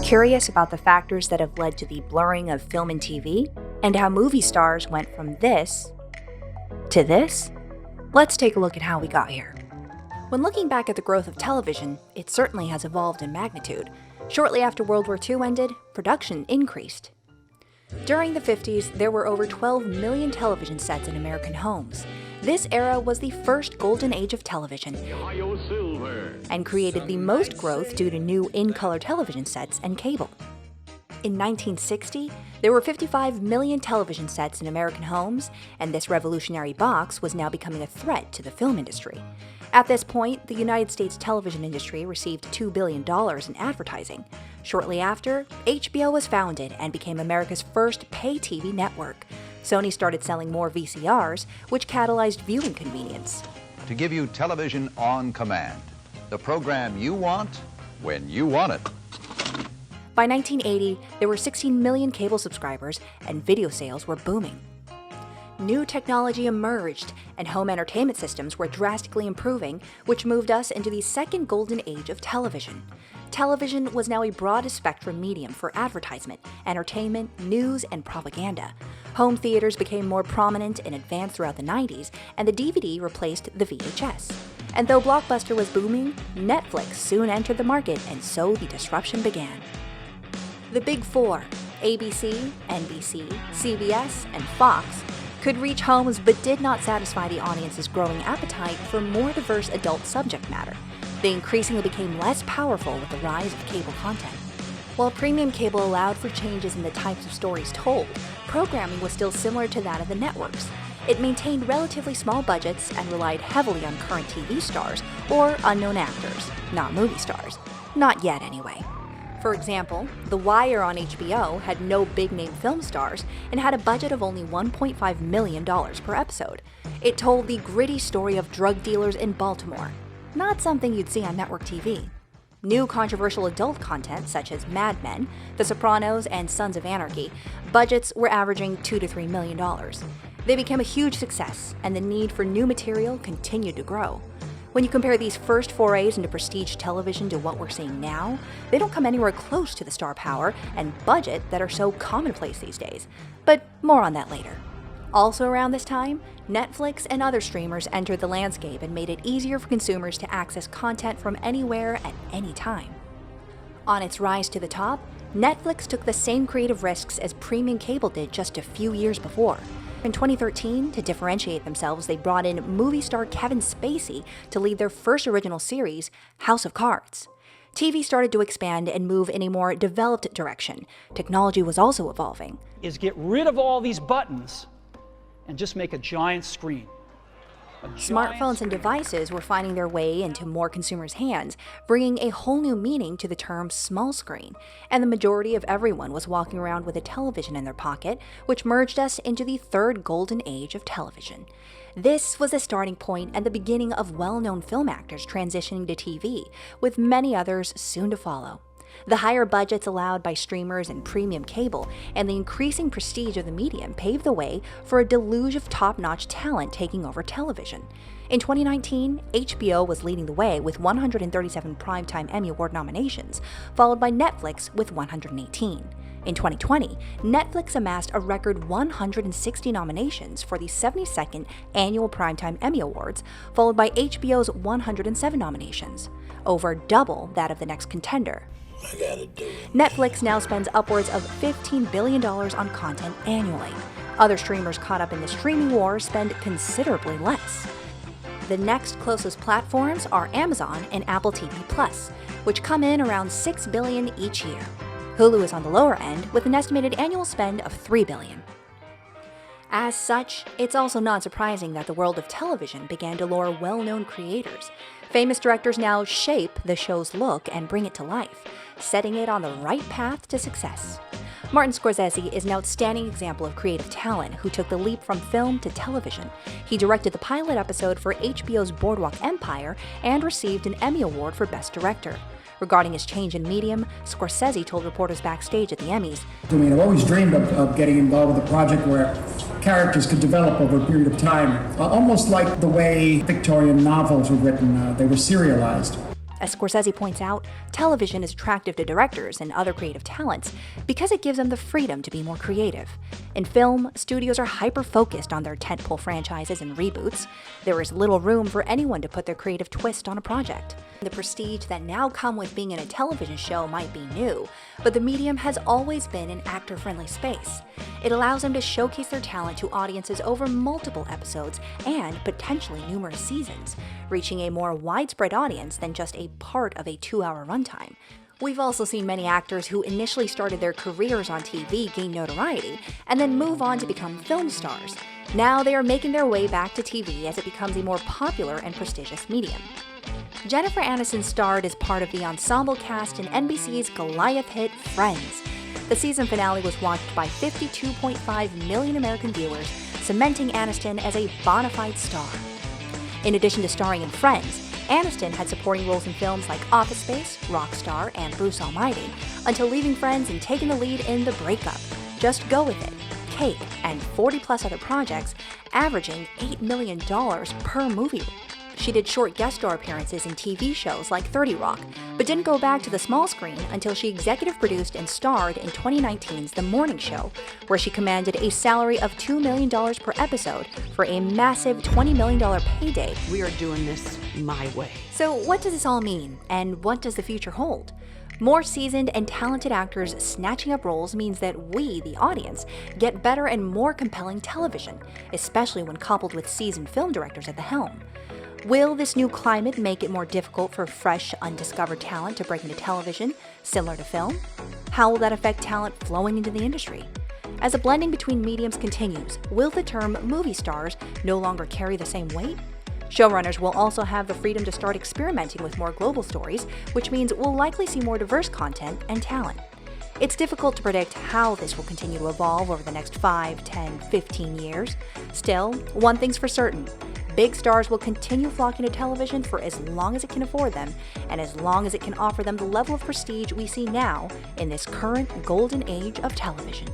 Curious about the factors that have led to the blurring of film and TV, and how movie stars went from this to this? Let's take a look at how we got here. When looking back at the growth of television, it certainly has evolved in magnitude. Shortly after World War II ended, production increased. During the 50s, there were over 12 million television sets in American homes. This era was the first golden age of television and created the most growth due to new in-color television sets and cable. In 1960, there were 55 million television sets in American homes, and this revolutionary box was now becoming a threat to the film industry. At this point, the United States television industry received $2 billion in advertising. Shortly after, HBO was founded and became America's first pay TV network. Sony started selling more VCRs, which catalyzed viewing convenience. To give you television on command, the program you want when you want it. By 1980, there were 16 million cable subscribers, and video sales were booming. New technology emerged, and home entertainment systems were drastically improving, which moved us into the second golden age of television. Television was now a broad spectrum medium for advertisement, entertainment, news, and propaganda. Home theaters became more prominent and advanced throughout the 90s, and the DVD replaced the VHS. And though Blockbuster was booming, Netflix soon entered the market, and so the disruption began. The Big Four, ABC, NBC, CBS, and Fox, could reach homes but did not satisfy the audience's growing appetite for more diverse adult subject matter. They increasingly became less powerful with the rise of cable content. While premium cable allowed for changes in the types of stories told, programming was still similar to that of the networks. It maintained relatively small budgets and relied heavily on current TV stars or unknown actors, not movie stars. Not yet, anyway. For example, The Wire on HBO had no big-name film stars and had a budget of only $1.5 million per episode. It told the gritty story of drug dealers in Baltimore. Not something you'd see on network TV. New controversial adult content such as Mad Men, The Sopranos, and Sons of Anarchy, budgets were averaging $2 to $3 million. They became a huge success, and the need for new material continued to grow. When you compare these first forays into prestige television to what we're seeing now, they don't come anywhere close to the star power and budget that are so commonplace these days. But more on that later. Also around this time, Netflix and other streamers entered the landscape and made it easier for consumers to access content from anywhere at any time. On its rise to the top, Netflix took the same creative risks as premium cable did just a few years before. In 2013, to differentiate themselves, they brought in movie star Kevin Spacey to lead their first original series, House of Cards. TV started to expand and move in a more developed direction. Technology was also evolving. Is get rid of all these buttons and just make a giant screen. Smartphones and devices were finding their way into more consumers' hands, bringing a whole new meaning to the term small screen, and the majority of everyone was walking around with a television in their pocket, which merged us into the third golden age of television. This was a starting point and the beginning of well-known film actors transitioning to TV, with many others soon to follow. The higher budgets allowed by streamers and premium cable and the increasing prestige of the medium paved the way for a deluge of top-notch talent taking over television. In 2019, HBO was leading the way with 137 Primetime Emmy Award nominations, followed by Netflix with 118. In 2020, Netflix amassed a record 160 nominations for the 72nd Annual Primetime Emmy Awards, followed by HBO's 107 nominations, over double that of the next contender. Netflix now spends upwards of $15 billion on content annually. Other streamers caught up in the streaming war spend considerably less. The next closest platforms are Amazon and Apple TV+, which come in around $6 billion each year. Hulu is on the lower end with an estimated annual spend of $3 billion. As such, it's also not surprising that the world of television began to lure well-known creators. Famous directors now shape the show's look and bring it to life, setting it on the right path to success. Martin Scorsese is an outstanding example of creative talent who took the leap from film to television. He directed the pilot episode for HBO's Boardwalk Empire and received an Emmy Award for Best Director. Regarding his change in medium, Scorsese told reporters backstage at the Emmys, I've always dreamed of getting involved with a project where characters could develop over a period of time, almost like the way Victorian novels were written. They were serialized. A As Scorsese points out, television is attractive to directors and other creative talents because it gives them the freedom to be more creative. In film, studios are hyper-focused on their tentpole franchises and reboots. There is little room for anyone to put their creative twist on a project. The prestige that now come with being in a television show might be new, but the medium has always been an actor-friendly space. It allows them to showcase their talent to audiences over multiple episodes and potentially numerous seasons, reaching a more widespread audience than just a part of a 2-hour runtime. We've also seen many actors who initially started their careers on TV gain notoriety and then move on to become film stars. Now they are making their way back to TV as it becomes a more popular and prestigious medium. Jennifer Aniston starred as part of the ensemble cast in NBC's Goliath hit Friends. The season finale was watched by 52.5 million American viewers, cementing Aniston as a bona fide star. In addition to starring in Friends, Aniston had supporting roles in films like Office Space, Rockstar, and Bruce Almighty, until leaving Friends and taking the lead in The Breakup, Just Go With It, Cake, and 40-plus other projects, averaging $8 million per movie. She did short guest star appearances in TV shows like 30 Rock, but didn't go back to the small screen until she executive produced and starred in 2019's The Morning Show, where she commanded a salary of $2 million per episode for a massive $20 million payday. We are doing this my way. So what does this all mean, and what does the future hold? More seasoned and talented actors snatching up roles means that we, the audience, get better and more compelling television, especially when coupled with seasoned film directors at the helm. Will this new climate make it more difficult for fresh, undiscovered talent to break into television, similar to film? How will that affect talent flowing into the industry? As the blending between mediums continues, will the term movie stars no longer carry the same weight? Showrunners will also have the freedom to start experimenting with more global stories, which means we'll likely see more diverse content and talent. It's difficult to predict how this will continue to evolve over the next 5, 10, 15 years. Still, one thing's for certain. Big stars will continue flocking to television for as long as it can afford them, and as long as it can offer them the level of prestige we see now in this current golden age of television.